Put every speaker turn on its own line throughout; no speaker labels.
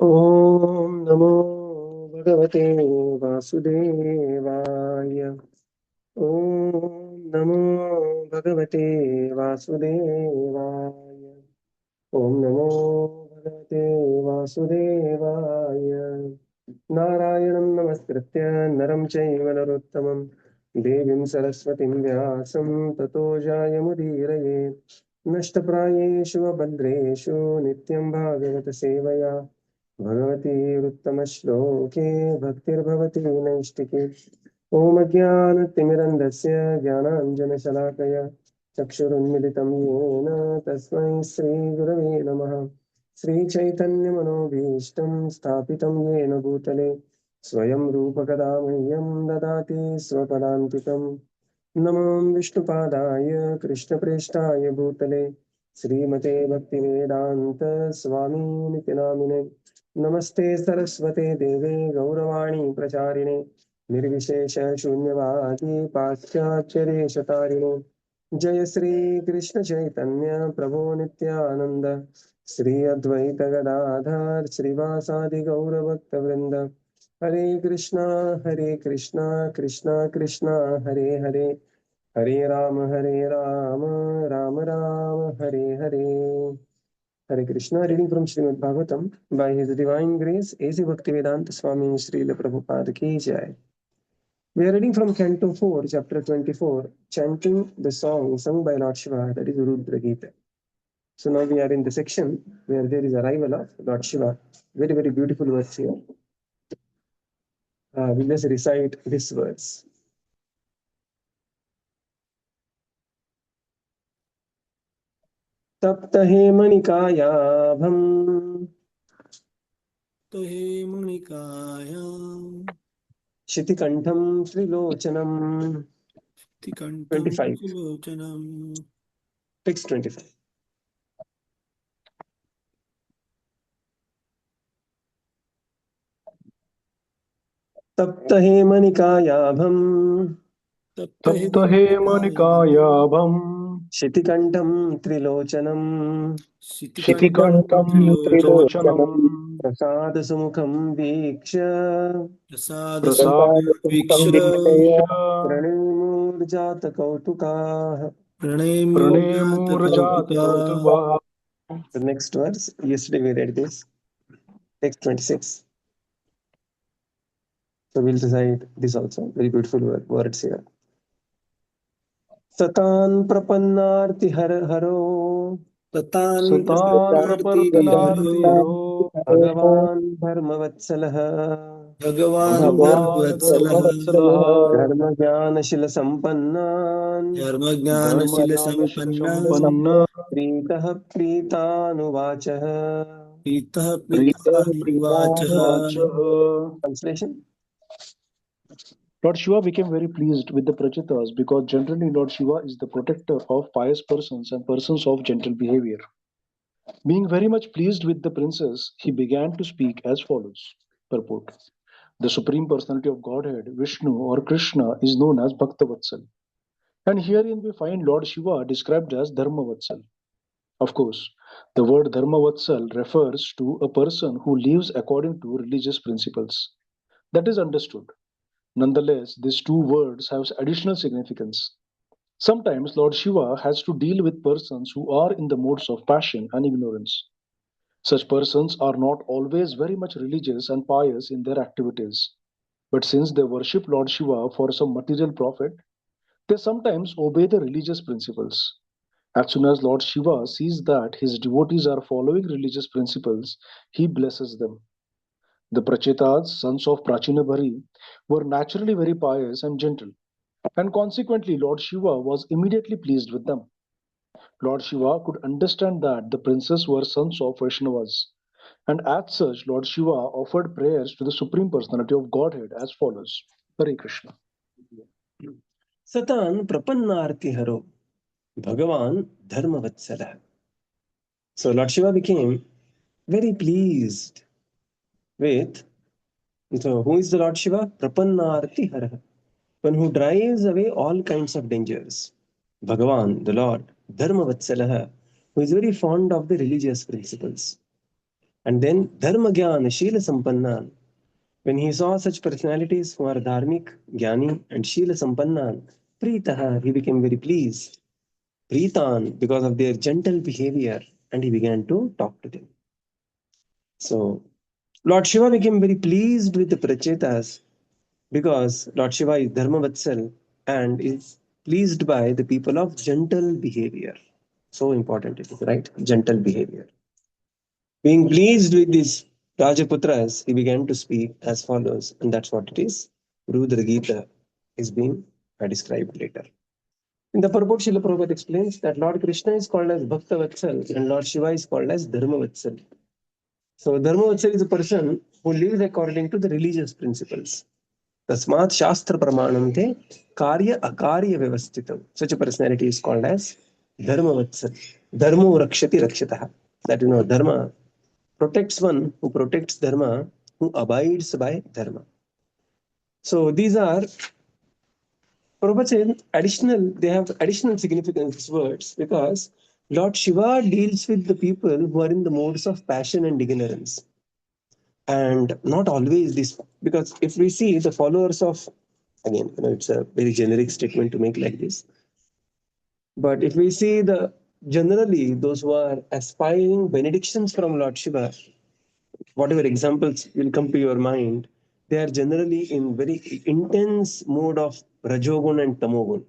ॐ नमो भगवते वासुदेवाय। ॐ नमो भगवते वासुदेवाय। ॐ नमो भगवते वासुदेवाय। नारायणं नमस्कृत्य नरं चैव नरोत्तमं देवीं सरस्वतीं व्यासं ततो जायमुदीरये। नष्टप्रायेषु वभद्रेषु नित्यं भागवत सेवया भगवतीरुत्तमश्लोके भक्तिर्भवति नैष्टिके। ॐ अज्ञानतिमिरन्धस्य ज्ञानाञ्जनशलाकया चक्षुरुन्मिलितं येन तस्मै श्रीगुरवे नमः। श्रीचैतन्यमनोभीष्टं स्थापितं येन भूतले स्वयं रूपकदा मह्यं ददाति स्वपदान्तिकम्। नमो विष्णुपादाय कृष्णप्रेष्ठाय भूतले श्रीमते भक्तिवेदान्त स्वामीनिति नामिने। नमस्ते सरस्वते देवे गौरवाणी प्रचारिणे निर्विशेष शून्यवादी पाश्चात्यदेशतारिणे। जय श्री कृष्ण चैतन्य प्रभो नित्यानंद श्री अद्वैत गदाधर श्रीवासादि गौरभक्तवृंद। हरे कृष्णा कृष्णा कृष्णा हरे हरे, हरे Ram Ram Ram Hare Hare. Hare Krishna. Reading from Srimad Bhagavatam by His Divine Grace A.C. Bhaktivedanta Swami Srila Prabhupada Ki Jai. We are reading from Canto 4, Chapter 24, chanting the song sung by Lord Shiva, that is Rudra Gita. So now we are in the section where there is arrival of Lord Shiva. Very, very beautiful words here. We'll just recite this verse. तप्त हेमनिकायाभम् शितिकण्ठं त्रिलोचनम् 25. Text 25. तप्त हेमनिकायाभम्
तप्त हेमनिकायाभम्
शितिकण्ठं त्रिलोचनम्
शितिकण्ठं त्रिलोचनम्
प्रसादसुमुखं वीक्ष्य
प्रसादसुमुखं वीक्ष्य
प्रणेमूर्जातकौतुकाः।
प्रणेमूर्जातकौतुकाः.
The next verse, yesterday we read this, text 26. So we'll recite this also. Very beautiful words here. सतान् प्रपन्नार्ति हरो
सतान् प्रपन्नार्तिहरो
भगवान् धर्मवत्सलः
भगवान् धर्मवत्सलः
धर्मज्ञानशीलसम्पन्नान्
धर्मज्ञानशीलसम्पन्न
प्रीतः प्रीतानुवाचः। Translation.
Lord Shiva became very pleased with the Prachitas because generally Lord Shiva is the protector of pious persons and persons of gentle behavior. Being very much pleased with the princess, he began to speak as follows. Purport. The Supreme Personality of Godhead, Vishnu or Krishna, is known as Bhaktavatsal. And herein we find Lord Shiva described as Dharmavatsal. Of course, the word Dharmavatsal refers to a person who lives according to religious principles. That is understood. Nonetheless, these two words have additional significance. Sometimes Lord Shiva has to deal with persons who are in the modes of passion and ignorance. Such persons are not always very much religious and pious in their activities. But since they worship Lord Shiva for some material profit, they sometimes obey the religious principles. As soon as Lord Shiva sees that his devotees are following religious principles, he blesses them. The Prachetas, sons of Prachinabhari, were naturally very pious and gentle, and consequently Lord Shiva was immediately pleased with them. Lord Shiva could understand that the princes were sons of Vaishnavas, and as such Lord Shiva offered prayers to the Supreme Personality of Godhead as follows. Hare Krishna.
Satan prapannarti haro Bhagavan dharmavatsala. So Lord Shiva became very pleased with, so who is the Lord Shiva? Prapannarti hara, one who drives away all kinds of dangers. Bhagavan, the Lord, dharmavatsala, who is very fond of the religious principles. And then Dharma Jnana Shila Sampannan. When he saw such personalities who are Dharmik, Jnani, and Shila Sampannan, Pritaha, he became very pleased. Pritan, because of their gentle behavior, and he began to talk to them. So, Lord Shiva became very pleased with the Prachetas because Lord Shiva is Dharma Vatsal and is pleased by the people of gentle behavior. So important it is, right? Gentle behavior. Being pleased with these Rajaputras, he began to speak as follows, and that's what it is. Rudra Gita is being described later. In the purport, Srila Prabhupada explains that Lord Krishna is called as Bhakta Vatsal and Lord Shiva is called as Dharma Vatsal. So Dharma Vatsal is a person who lives according to the religious principles. Tasmat Shastra Pramanam te Karya Akarya Vyavasthitam. Such a personality is called as Dharma Vatsal. Dharmo Rakshati Rakshataha. That Dharma protects one who protects Dharma, who abides by Dharma. So these are Prabhupada said they have additional significance, these words, because Lord Shiva deals with the people who are in the modes of passion and ignorance. And not always this, because if we see the followers of, again, it's a very generic statement to make like this. But if we see generally those who are aspiring benedictions from Lord Shiva, whatever examples will come to your mind, they are generally in very intense mode of Rajogun and Tamogun.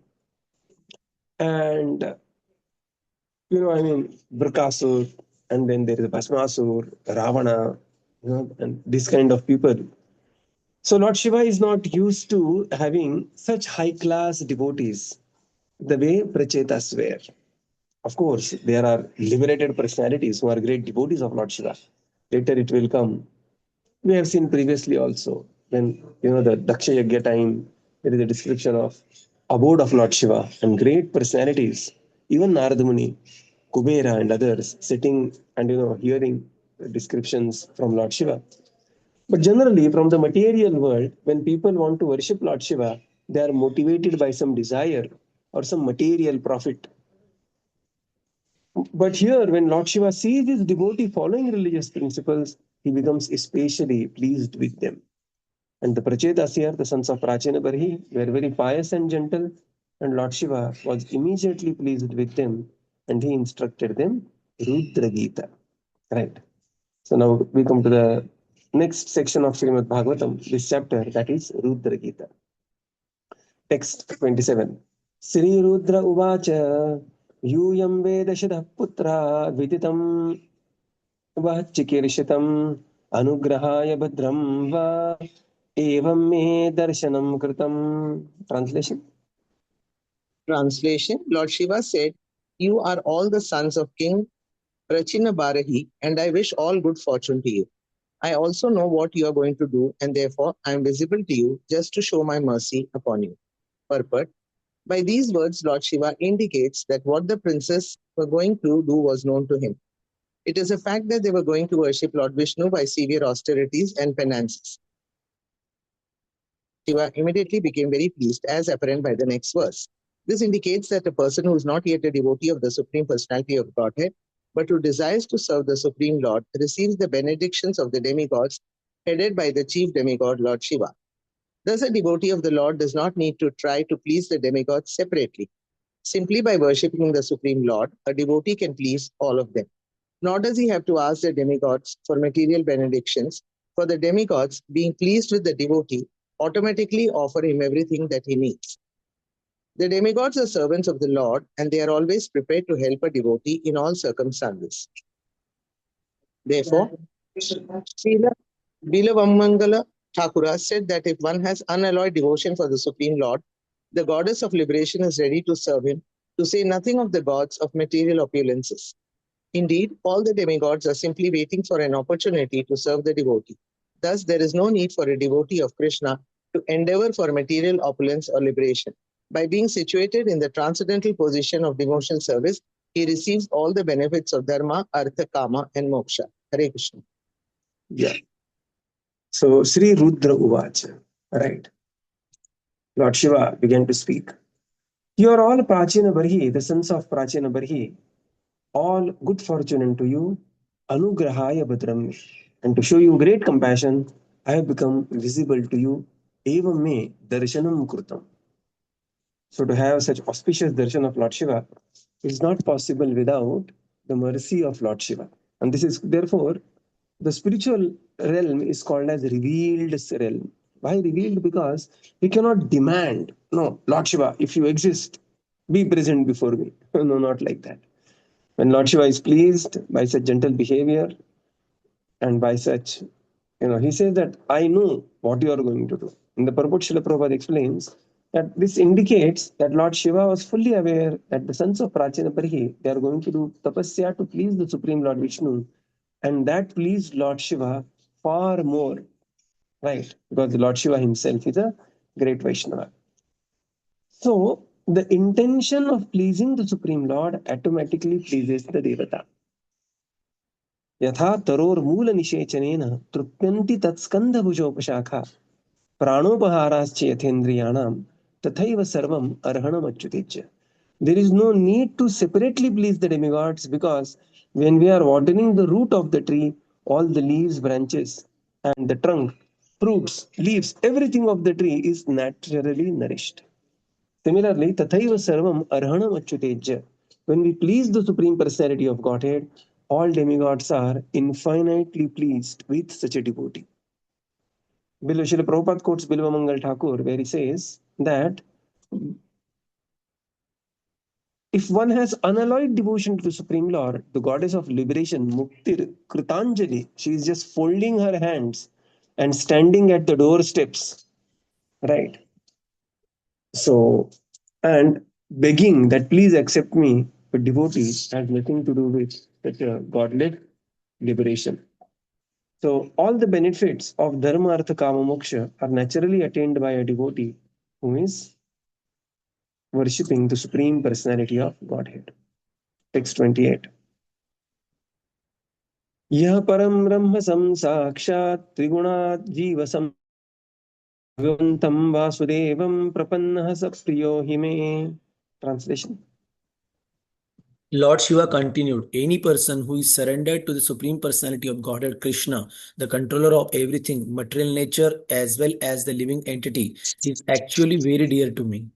And Brikasur, and then there is Bhasmasur, Ravana, and this kind of people. So Lord Shiva is not used to having such high class devotees the way Prachetas were. Of course, there are liberated personalities who are great devotees of Lord Shiva. Later it will come. We have seen previously also when the Daksha Yagya time, there is a description of abode of Lord Shiva and great personalities, even Narada Muni, Kubera and others sitting and hearing descriptions from Lord Shiva. But generally, from the material world, when people want to worship Lord Shiva, they are motivated by some desire or some material profit. But here, when Lord Shiva sees his devotee following religious principles, he becomes especially pleased with them. And the Prachetas here, the sons of Prachina Barhi, were very pious and gentle, and Lord Shiva was immediately pleased with them, and he instructed them Rudra Gita. Right. So now we come to the next section of Srimad Bhagavatam, this chapter, that is Rudra Gita. Text 27. Sri Rudra Uvacha Yuyam Vedashada Putra Viditam Vachikirshitam Anugrahaya Bhadram Va Evam Me Darshanam Kritam. Translation.
Translation. Lord Shiva said, "You are all the sons of King Prachina Barahi, and I wish all good fortune to you. I also know what you are going to do, and therefore I am visible to you just to show my mercy upon you." Purport. By these words, Lord Shiva indicates that what the princes were going to do was known to him. It is a fact that they were going to worship Lord Vishnu by severe austerities and penances. Shiva immediately became very pleased, as apparent by the next verse. This indicates that a person who is not yet a devotee of the Supreme Personality of Godhead, but who desires to serve the Supreme Lord, receives the benedictions of the demigods, headed by the chief demigod, Lord Shiva. Thus, a devotee of the Lord does not need to try to please the demigods separately. Simply by worshipping the Supreme Lord, a devotee can please all of them. Nor does he have to ask the demigods for material benedictions, for the demigods, being pleased with the devotee, automatically offer him everything that he needs. The demigods are servants of the Lord, and they are always prepared to help a devotee in all circumstances. Therefore, Srila Bilavamangala Thakura said that if one has unalloyed devotion for the Supreme Lord, the goddess of liberation is ready to serve him, to say nothing of the gods of material opulences. Indeed, all the demigods are simply waiting for an opportunity to serve the devotee. Thus, there is no need for a devotee of Krishna to endeavor for material opulence or liberation. By being situated in the transcendental position of devotional service, he receives all the benefits of Dharma, Artha, Kama, and Moksha. Hare Krishna.
Yeah. So Sri Rudra Uvacha. Right. Lord Shiva began to speak. You are all Prachina Barhi, the sons of Prachina Barhi. All good fortune unto you. anugrahaya bhadram me. And to show you great compassion, I have become visible to you. Evam me darshanam krutam. So to have such auspicious darshan of Lord Shiva is not possible without the mercy of Lord Shiva. And this is therefore the spiritual realm is called as revealed realm. Why revealed? Because we cannot demand, no, Lord Shiva, if you exist, be present before me. No, not like that. When Lord Shiva is pleased by such gentle behavior and by such, he says that I know what you are going to do. In the purport, Srila Prabhupada explains that this indicates that Lord Shiva was fully aware that the sons of Prachina Parihi, they are going to do tapasya to please the Supreme Lord Vishnu, and that pleased Lord Shiva far more, right? Because the Lord Shiva himself is a great Vaishnava. So the intention of pleasing the Supreme Lord automatically pleases the Devata. यथा तरोर्मूल निषेचनेन तृप्यन्ति तत्स्कन्धभुजोपशाखा प्राणोपहाराश्च यथेन्द्रियाणां तथैव सर्वम् अर्हणमच्युतेच्च. There is no need to separately please the demigods, because when we are watering the root of the tree, all the leaves, branches, and the trunk, fruits, leaves, everything of the tree is naturally nourished. Similarly, tathaiva sarvam arhanam achyutejya. When we please the Supreme Personality of Godhead, all demigods are infinitely pleased with such a devotee. Srila Prabhupada quotes Bilva Mangal Thakur, where he says that if one has unalloyed devotion to the Supreme Lord, the goddess of liberation, Muktir Kritanjali, she is just folding her hands and standing at the doorsteps, right? So, and begging that please accept me, but devotee has nothing to do with such a godless liberation. So, all the benefits of Dharma, Artha, Kama, Moksha are naturally attained by a devotee who is worshipping the Supreme Personality of Godhead. Text 28. यह परम ब्रह्म सम साक्षात् त्रिगुणात् जीव सम भगवन्तं वासुदेवं प्रपन्नः स प्रियो हि मे. Translation.
Lord Shiva continued, any person who is surrendered to the Supreme Personality of Godhead Krishna, the controller of everything, material nature as well as the living entity, is actually very dear to me.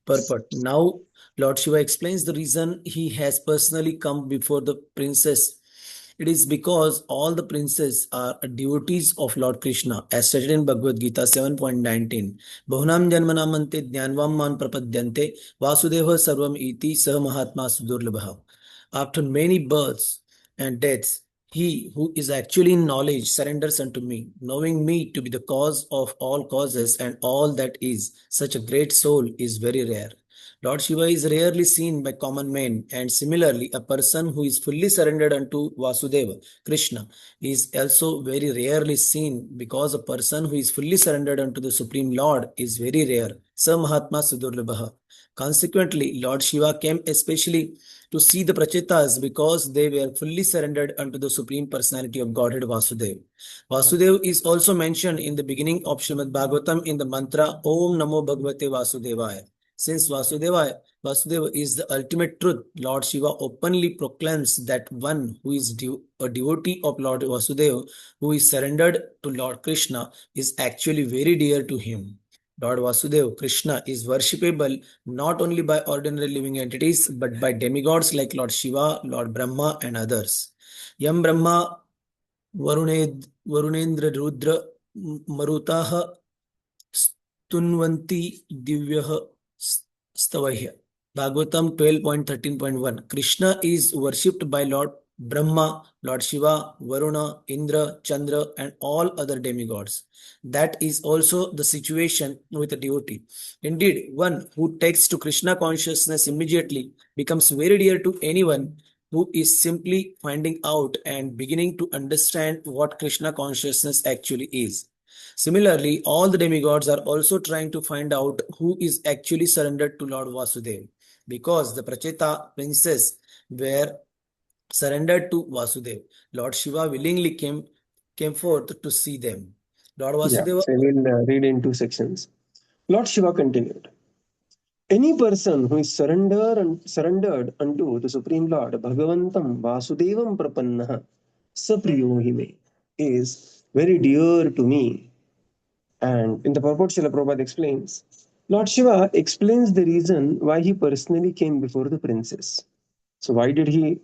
Purport. Now, Lord Shiva explains the reason he has personally come before the princess. It is because all the princes are devotees of Lord Krishna, as stated in Bhagavad Gita 7.19. Bahunam janmanamante jnanvamman prapadyante vasudeva sarvam iti sah mahatma sudurlabha. After many births and deaths, he who is actually in knowledge surrenders unto me, knowing me to be the cause of all causes and all that is. Such a great soul is very rare. Lord Shiva is rarely seen by common men, and similarly, a person who is fully surrendered unto Vasudeva, Krishna, is also very rarely seen, because a person who is fully surrendered unto the Supreme Lord is very rare. Sa Mahatma Sudurlabha. Consequently, Lord Shiva came especially to see the Prachetas because they were fully surrendered unto the Supreme Personality of Godhead Vasudeva. Vasudeva is also mentioned in the beginning of Srimad Bhagavatam in the mantra Om Namo Bhagavate Vasudevaya. Since Vasudeva is the ultimate truth, Lord Shiva openly proclaims that one who is a devotee of Lord Vasudeva, who is surrendered to Lord Krishna, is actually very dear to him. Lord Vasudeva, Krishna, is worshipable not only by ordinary living entities, but by demigods like Lord Shiva, Lord Brahma, and others. Yam Brahma Varunendra Rudra Marutaha Stunvanti Divyaha Stavahya. Bhagavatam 12.13.1. Krishna is worshipped by Lord Brahma, Lord Shiva, Varuna, Indra, Chandra, and all other demigods. That is also the situation with a devotee. Indeed, one who takes to Krishna consciousness immediately becomes very dear to anyone who is simply finding out and beginning to understand what Krishna consciousness actually is. Similarly, all the demigods are also trying to find out who is actually surrendered to Lord Vasudeva, because the Pracheta princes were surrendered to Vasudeva. Lord Shiva willingly came forth to see them. Lord Vasudeva.
So I will read in two sections. Lord Shiva continued. Any person who is surrendered unto the Supreme Lord, Bhagavantam Vasudevam Prapannaha, Sapriyo hi me, is very dear to me. And in the purport, Srila Prabhupada explains, Lord Shiva explains the reason why he personally came before the princess. So why did he?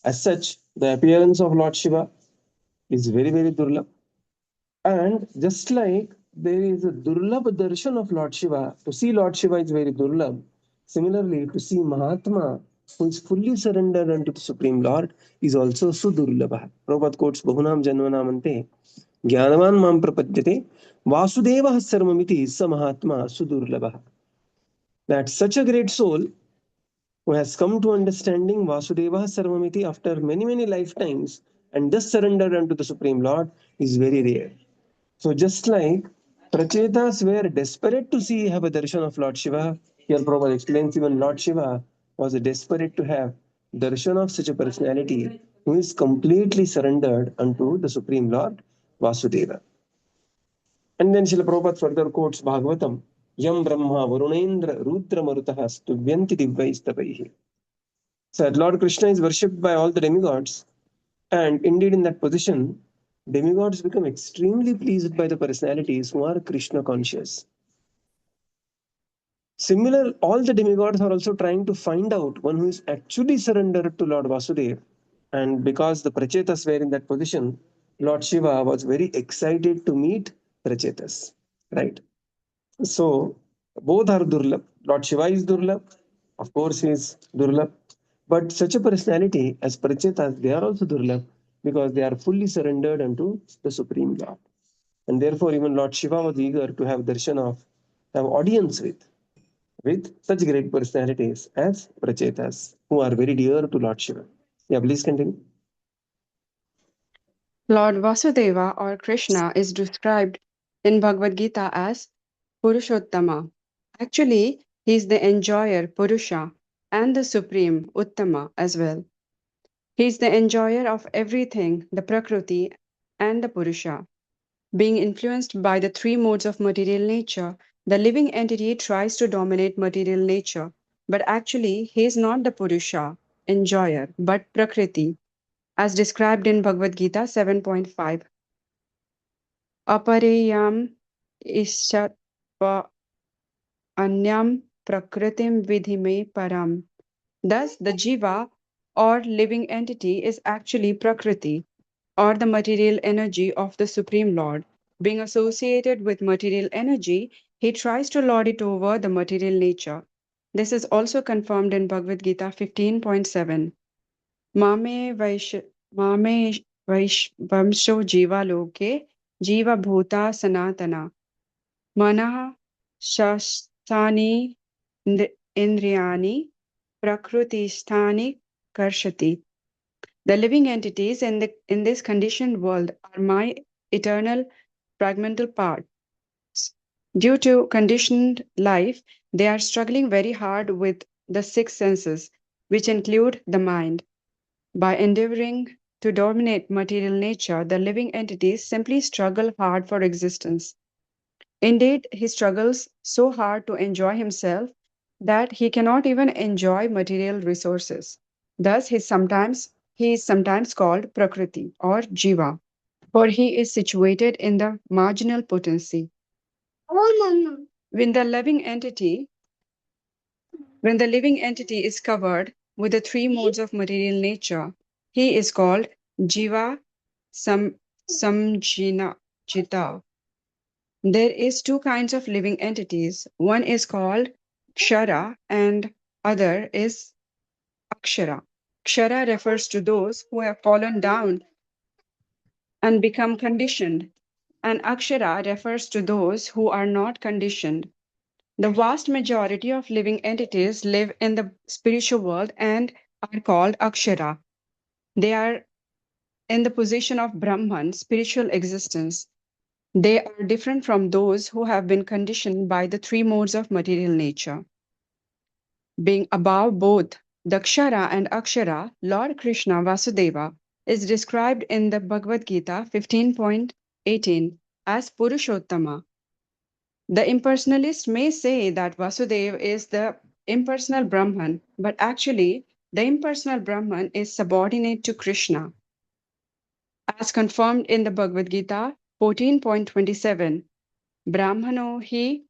As such, the appearance of Lord Shiva is very, very durlabh. And just like there is a durlabh darshan of Lord Shiva, to see Lord Shiva is very durlabh. Similarly, to see Mahatma, who is fully surrendered unto the Supreme Lord, is also sudurlabha. Prabhupada quotes Bahunam Janmanamante, Jnanavan Mam Prapadyate, Vasudeva Sarvamiti Sa Mahatma Sudurlabha. That such a great soul who has come to understanding Vasudeva Sarvamiti after many, many lifetimes and thus surrendered unto the Supreme Lord is very rare. So just like Prachetas were desperate to see have a darshan of Lord Shiva, here Prabhupada explains even Lord Shiva was desperate to have darshan of such a personality who is completely surrendered unto the Supreme Lord Vasudeva. And then Srila Prabhupada further quotes Bhagavatam, Yam Brahma Varunendra Rudra Marutah Stuvyanti Divyaistapaihi. So Lord Krishna is worshipped by all the demigods, and indeed in that position, demigods become extremely pleased by the personalities who are Krishna conscious. Similar, all the demigods are also trying to find out one who is actually surrendered to Lord Vasudeva. And because the Prachetas were in that position, Lord Shiva was very excited to meet Prachetas. Right? So both are Durlabh. Lord Shiva is Durlabh. Of course, he is Durlabh. But such a personality as Prachetas, they are also Durlabh because they are fully surrendered unto the Supreme Lord. And therefore, even Lord Shiva was eager to have darshan of, have audience with such great personalities as Prachetas, who are very dear to Lord Shiva. Yeah, please continue.
Lord Vasudeva or Krishna is described in Bhagavad Gita as Purushottama. Actually, he is the enjoyer Purusha and the supreme Uttama as well. He is the enjoyer of everything, the Prakriti and the Purusha. Being influenced by the three modes of material nature, the living entity tries to dominate material nature, but actually he is not the Purusha, enjoyer, but Prakriti, as described in Bhagavad Gita 7.5. Apareyam ishatva anyam prakritim vidhime param. Thus, the jiva or living entity is actually Prakriti or the material energy of the Supreme Lord. Being associated with material energy, he tries to lord it over the material nature. This is also confirmed in Bhagavad Gita 15.7. Mame vamsho jiva loke jiva bhuta sanatana manah shastani indriyani prakrutisthani karshati. The living entities in this conditioned world are my eternal fragmental parts. Due to conditioned life, they are struggling very hard with the six senses, which include the mind. By endeavoring to dominate material nature, the living entities simply struggle hard for existence. Indeed, he struggles so hard to enjoy himself that he cannot even enjoy material resources. Thus, he is sometimes called Prakriti or Jiva, for he is situated in the marginal potency. When the living entity When the living entity is covered with the three modes of material nature, he is called Jiva Samjina Chita. There is two kinds of living entities. One is called Kshara and other is Akshara. Kshara refers to those who have fallen down and become conditioned, and Akshara refers to those who are not conditioned. The vast majority of living entities live in the spiritual world and are called Akshara. They are in the position of Brahman, spiritual existence. They are different from those who have been conditioned by the three modes of material nature. Being above both Dakshara and Akshara, Lord Krishna Vasudeva is described in the Bhagavad Gita 15.18 as Purushottama. The impersonalist may say that Vasudeva is the impersonal Brahman, but actually, the impersonal Brahman is subordinate to Krishna. as confirmed in the Bhagavad Gita 14.27. Brahmano hi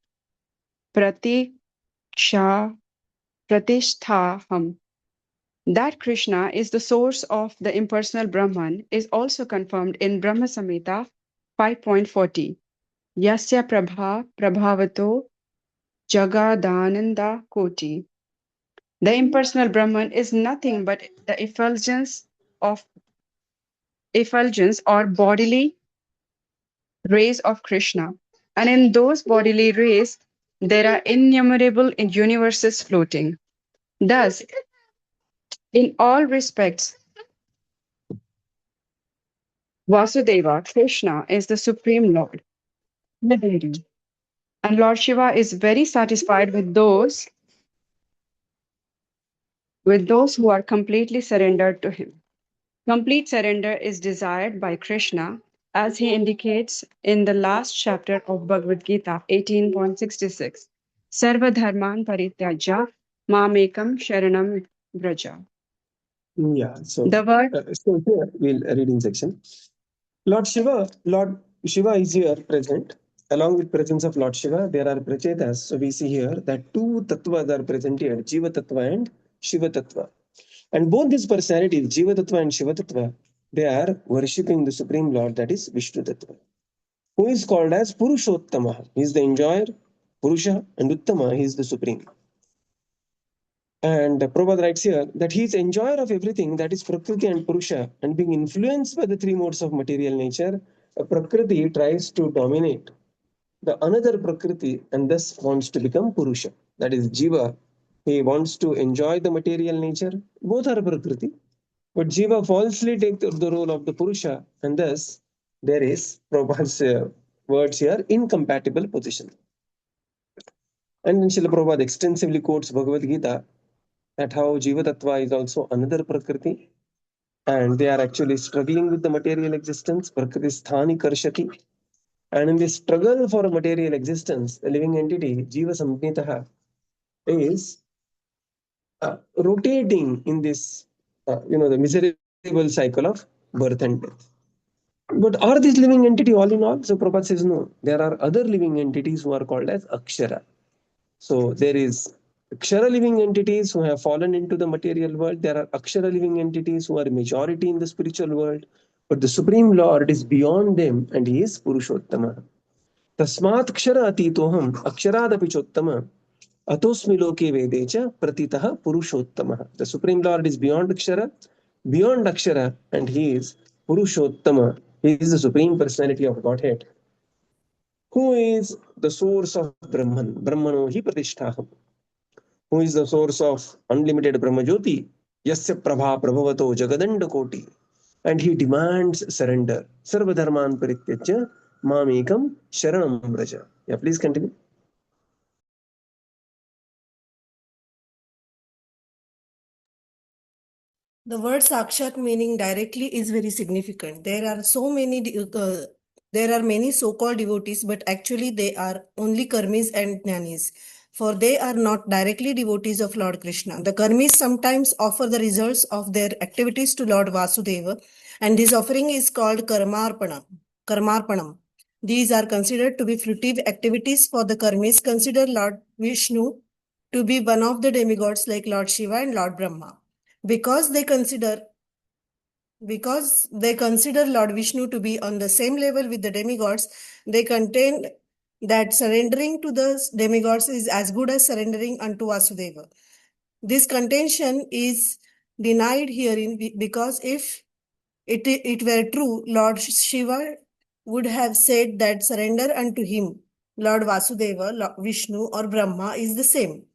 pratiksha pratisthaham. That Krishna is the source of the impersonal Brahman is also confirmed in Brahma Samhita 5.40. Yasya prabha prabhavato jagadananda koti. The impersonal Brahman is nothing but the effulgence or bodily rays of Krishna. And in those bodily rays, there are innumerable universes floating. Thus, in all respects, Vasudeva, Krishna, is the Supreme Lord. And Lord Shiva is very satisfied with those who are completely surrendered to him. Complete surrender is desired by Krishna, as he indicates in the last chapter of Bhagavad Gita 18.66. Sarva dharman parityaja mamekam sharanam vraja.
Yeah, so,
The word
so here we'll read in section. Lord Shiva is here present. Along with presence of Lord Shiva, there are prachetas. So we see here that two tattvas are present here, Jiva Tattva and Shiva Tattva. And both these personalities, Jiva Tattva and Shiva Tattva, they are worshipping the Supreme Lord, that is Vishnu Tattva, who is called as Purushottama. He is the enjoyer, Purusha, and Uttama, he is the Supreme. And Prabhupada writes here that he is enjoyer of everything, that is Prakriti and Purusha, and being influenced by the three modes of material nature, a Prakriti tries to dominate the another Prakriti and thus wants to become Purusha. That is Jiva. He wants to enjoy the material nature. Both are Prakriti. But Jiva falsely takes the role of the Purusha, and thus there is, Prabhupada's words here, incompatible position. And Srila Prabhupada extensively quotes Bhagavad Gita that how Jiva Tattva is also another Prakriti, and they are actually struggling with the material existence, Prakriti Sthani Karshati. And in this struggle for a material existence, the living entity, Jiva Samgnitaha, is rotating in this, the miserable cycle of birth and death. But are these living entity all in all? So Prabhupada says no. There are other living entities who are called as Akshara. So there is Akshara living entities who have fallen into the material world. There are Akshara living entities who are majority in the spiritual world. But the Supreme Lord is beyond them, and he is Purushottama. Tasmat Akshara atitoham Aksharaadapi chottama atosmi loke vedecha pratitah Purushottama. The Supreme Lord is beyond Akshara, and he is Purushottama. He is the Supreme Personality of Godhead, who is the source of Brahman. Brahmano hi pratisthaham. Who is the source of unlimited Brahmajyoti? Yasya prabha prabhavato jagadanda koti. And he demands surrender. Sarva dharman parityaja mamekam sharanam vraja. Yeah, please continue.
The word Sakshat meaning directly is very significant. There are many so-called devotees, but actually they are only karmis and jnanis, for they are not directly devotees of Lord Krishna. The karmis sometimes offer the results of their activities to Lord Vasudeva, and this offering is called karmarpanam. These are considered to be fruitive activities for the karmis. Consider Lord Vishnu to be one of the demigods like Lord Shiva and Lord Brahma. Because they consider Lord Vishnu to be on the same level with the demigods, they contend that surrendering to the demigods is as good as surrendering unto Vasudeva. This contention is denied herein because if it were true, Lord Shiva would have said that surrender unto him, Lord Vasudeva, Lord Vishnu or Brahma is the same.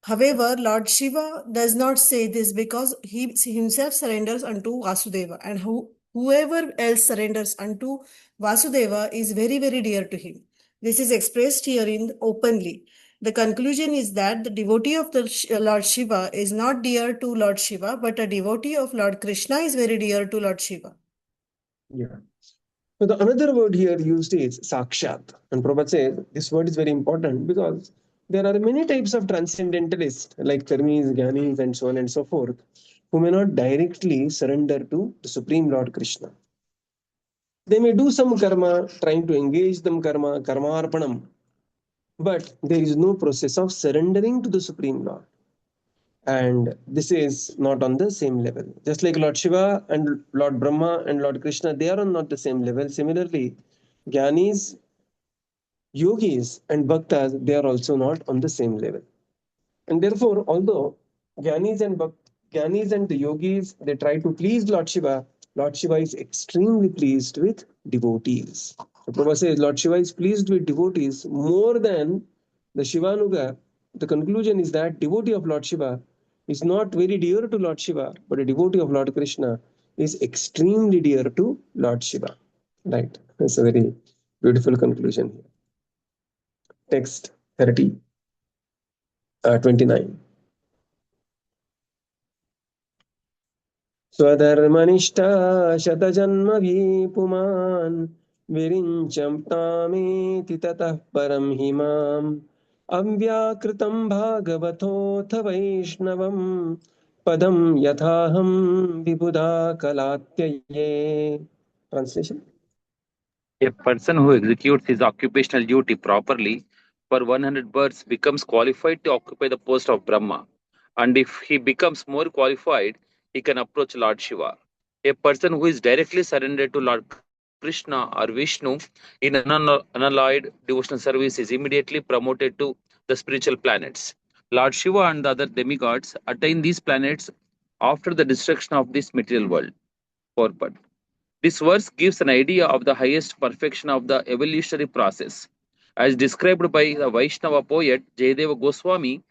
However, Lord Shiva does not say this because he himself surrenders unto Vasudeva, and whoever else surrenders unto Vasudeva is very, very dear to him. This is expressed herein openly. The conclusion is that the devotee of the Lord Shiva is not dear to Lord Shiva, but a devotee of Lord Krishna is very dear to Lord Shiva.
Yeah. So the another word here used is Sakshat. And Prabhupada says this word is very important because there are many types of transcendentalists like Karmis, Jnanis, and so on and so forth, who may not directly surrender to the Supreme Lord Krishna. They may do some karma, trying to engage them karma arpanam, but there is no process of surrendering to the Supreme Lord. And this is not on the same level. Just like Lord Shiva and Lord Brahma and Lord Krishna, they are on not the same level. Similarly, Gyanis, yogis, and bhaktas, they are also not on the same level. And therefore, although Gyanis and the yogis, they try to please Lord Shiva is extremely pleased with devotees. The Prabhupada says Lord Shiva is pleased with devotees more than the Shivanuga. The conclusion is that devotee of Lord Shiva is not very dear to Lord Shiva, but a devotee of Lord Krishna is extremely dear to Lord Shiva. Right. That's a very beautiful conclusion here. Text 29. स्वधर्मनिष्ठा शतजन्मभिः पुमान् विरिञ्चं तामेति ततः परं हि माम् अव्याकृतं भागवतोऽथ वैष्णवं पदं यथाहं विबुधा कलात्यये. Translation.
A person who executes his occupational duty properly for 100 births becomes qualified to occupy the post of Brahma. And if he becomes more qualified, he can approach Lord Shiva. A person who is directly surrendered to Lord Krishna or Vishnu in unalloyed devotional service is immediately promoted to the spiritual planets. Lord Shiva and the other demigods attain these planets after the destruction of this material world. Purport. This verse gives an idea of the highest perfection of the evolutionary process. As described by the Vaishnava poet Jayadeva Goswami,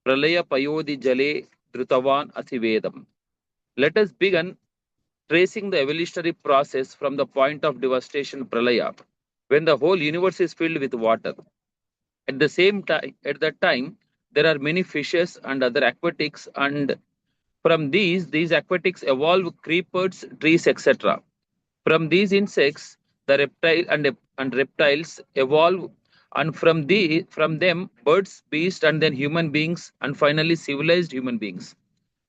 Pralaya Payodi Jale Drutavan Athivedam. Let us begin tracing the evolutionary process from the point of devastation Pralaya, when the whole universe is filled with water. At that time, there are many fishes and other aquatics, and from these aquatics evolve creepers, trees, etc. From these insects, the reptile and reptiles evolve, and from them, birds, beasts, and then human beings, and finally civilized human beings.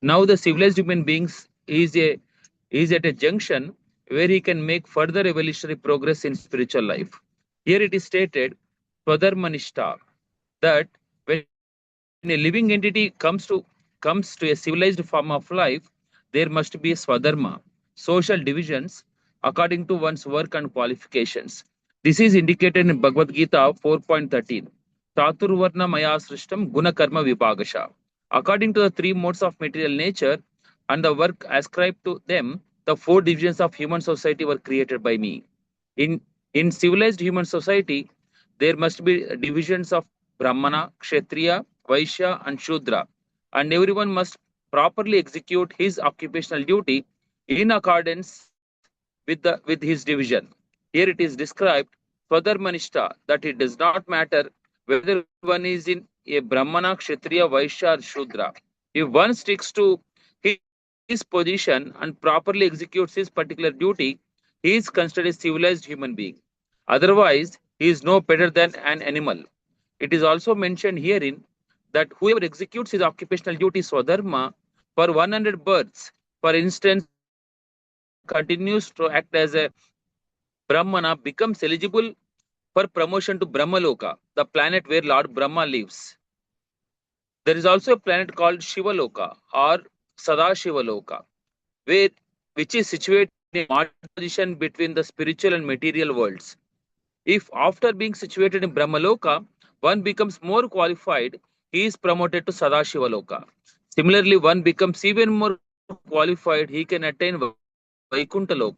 Now, the civilized human beings is at a junction where he can make further evolutionary progress in spiritual life. Here it is stated, Swadharmanishta, that when a living entity comes to a civilized form of life, there must be a swadharma, social divisions according to one's work and qualifications. This is indicated in Bhagavad Gita 4.13. Chaturvarna maya srishtam guna karma vibhagasha. According to the three modes of material nature and the work ascribed to them, the four divisions of human society were created by me. In civilized human society, there must be divisions of Brahmana, Kshatriya, Vaishya, and Shudra, and everyone must properly execute his occupational duty in accordance with his division. Here it is described, Swadharmanishta, that it does not matter whether one is in a Brahmana, Kshatriya, Vaishya, or Shudra. If one sticks to his position and properly executes his particular duty, he is considered a civilized human being. Otherwise, he is no better than an animal. It is also mentioned herein that whoever executes his occupational duty Swadharma for 100 births, for instance, continues to act as a Brahmana, becomes eligible for promotion to Brahmaloka, the planet where Lord Brahma lives. There is also a planet called Shivaloka or Sadashivaloka, which is situated in a position between the spiritual and material worlds. If after being situated in Brahmaloka, one becomes more qualified, he is promoted to Sadashivaloka. Similarly, one becomes even more qualified, he can attain Vaikuntha Loka.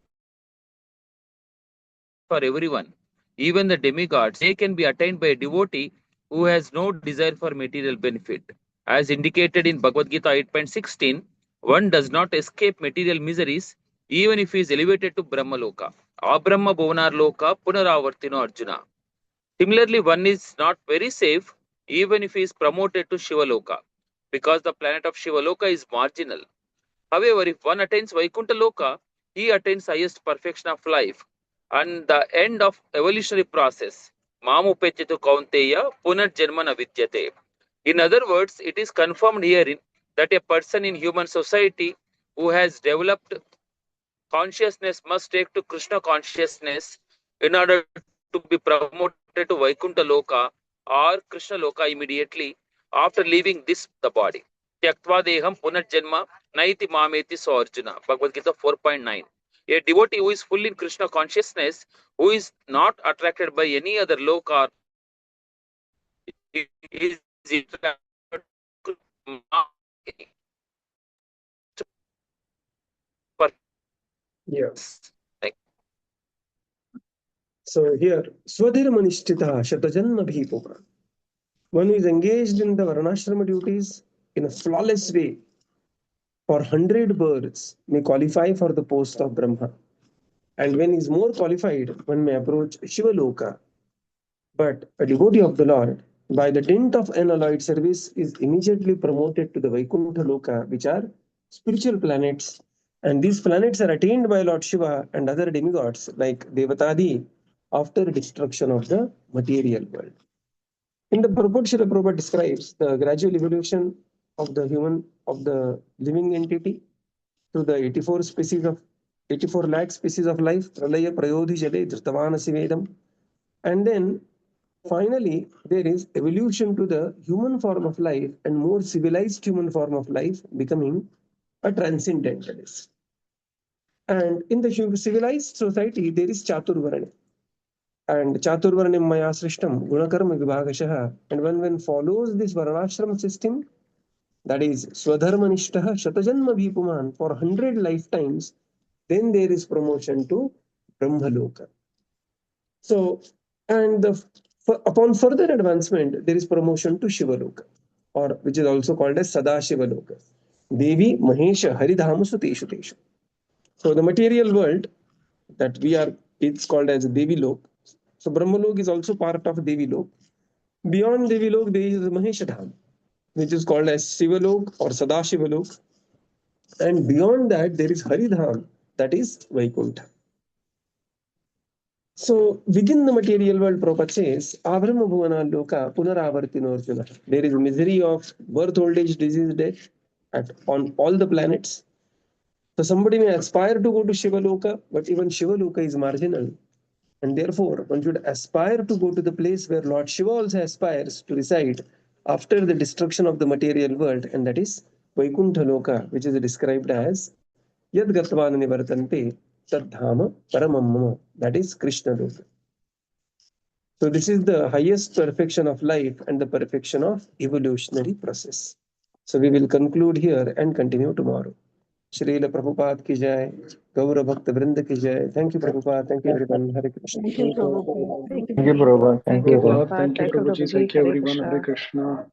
For everyone, even the demigods, they can be attained by a devotee who has no desire for material benefit. As indicated in Bhagavad Gita 8.16, one does not escape material miseries even if he is elevated to Brahmaloka. Abrahma Bhuvanar Loka Punaravartino Arjuna. Similarly, one is not very safe even if he is promoted to Shivaloka, because the planet of Shivaloka is marginal. However, if one attains Vaikuntha Loka, he attains highest perfection of life and the end of evolutionary process. Mamupechatu kaunteya punarjanmana vidyate. In other words, it is confirmed herein that a person in human society who has developed consciousness must take to Krishna consciousness in order to be promoted to Vaikuntha Loka or Krishna Loka immediately after leaving the body. Tyaktva deham punarjanma naiti mameti so Arjuna. Bhagavad Gita 4.9. A devotee who is full in Krishna consciousness, who is not attracted by any other loka, is
Yeah. So here, Swadharmanishchita Shatajanma Bhipuma. One who is engaged in the Varnashrama duties in a flawless way for 100 births may qualify for the post of Brahma. And when he is more qualified, one may approach Shiva Loka. But a devotee of the Lord, by the dint of unalloyed service, is immediately promoted to the Vaikuntha Loka, which are spiritual planets. And these planets are attained by Lord Shiva and other demigods like Devatadi after destruction of the material world. In the purport, Srila Prabhupada describes the gradual evolution of the living entity through the 84 lakh species of life, Pralaya Prayodhi Jale Dhrittavanasi Vedam. And then finally, there is evolution to the human form of life and more civilized human form of life, becoming a transcendentalist. And in the civilized society, there is Chaturvarna. And Chaturvarnim Maya Srishtam, Gunakarma Vibhagashah. And when follows this Varnashram system, that is Swadharmanishtaha Shatajanma Bhipuman for 100 lifetimes, then there is promotion to Brahmaloka. So, and upon further advancement, there is promotion to Shivaloka, or which is also called as Sadashivaloka. Devi Mahesha Haridhamu Suteshu Teshu. So the material world that we are, it's called as Devi Lok. So Brahmalok is also part of Devi Lok. Beyond Devi Lok, there is Mahesha Dham, which is called as Sivalok or Sadashivalok. And beyond that, there is Haridham, that is Vaikuntha. So within the material world, Prabhupada says, Abrahma Bhuvana Loka Punaravartino Arjuna. There is misery of birth, old age, disease, death on all the planets. So somebody may aspire to go to Shiva Loka, but even Shiva Loka is marginal. And therefore, one should aspire to go to the place where Lord Shiva also aspires to reside after the destruction of the material world, and that is Vaikuntha Loka, which is described as Yad Gatvana Nivartante Tadhama Paramamma, that is Krishna Loka. So this is the highest perfection of life and the perfection of evolutionary process. So we will conclude here and continue tomorrow. Srila Prabhupada ki jai, Gaura Bhakta Vrinda ki jai. Thank you, Prabhupada. Thank you, everyone. Hare Krishna.
Thank you, Prabhupada. Thank you,
Thank you, Prabhupada.
Thank you, Prabhuji. Thank you, everyone. Hare Krishna.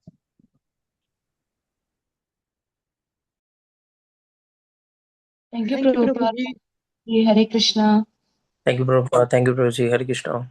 Thank you, Prabhupada. Hare Krishna.
Thank you, Prabhupada. Thank you, Prabhuji. Hare Krishna.